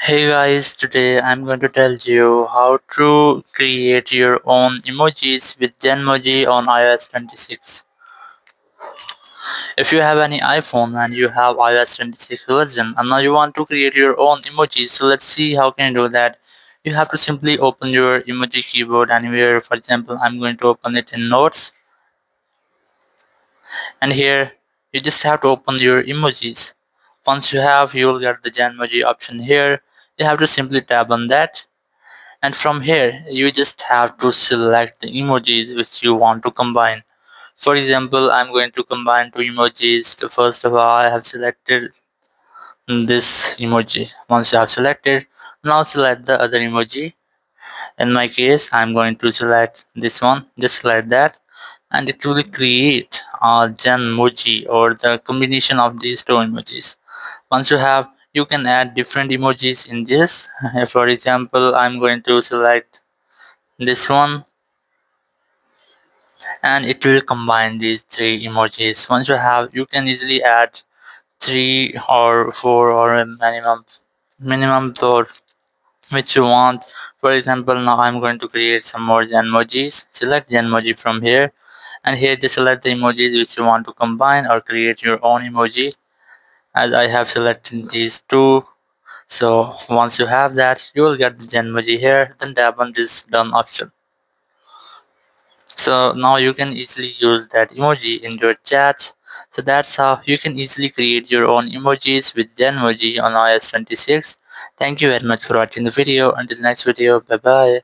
Hey guys, today I'm going to tell you how to create your own emojis with Genmoji on iOS 26. If you have any iPhone and you have iOS 26 version and now you want to create your own emojis, so let's see how can you do that. You have to simply open your emoji keyboard anywhere. For example, I'm going to open it in Notes, and here you just have to open your emojis. Once you have, you will get the Genmoji option here. You have to simply tap on that. And from here, you just have to select the emojis which you want to combine. For example, I'm going to combine two emojis. So first of all, I have selected this emoji. Once you have selected, now select the other emoji. In my case, I'm going to select this one. Just select that, and it will create a Genmoji or the combination of these two emojis. Once you have, you can add different emojis in this. For example, I'm going to select this one, and it will combine these three emojis. Once you have, you can easily add three or four or a minimum thought which you want. For example, now I'm going to create some more Genmojis. Select Genmoji from here, and here just select the emojis which you want to combine or create your own emoji. As I have selected these two, so once you have that, you will get the Genmoji here. Then tap on this done option. So now you can easily use that emoji in your chats. So that's how you can easily create your own emojis with Genmoji on iOS 26. Thank you very much for watching the video. Until next video, bye bye.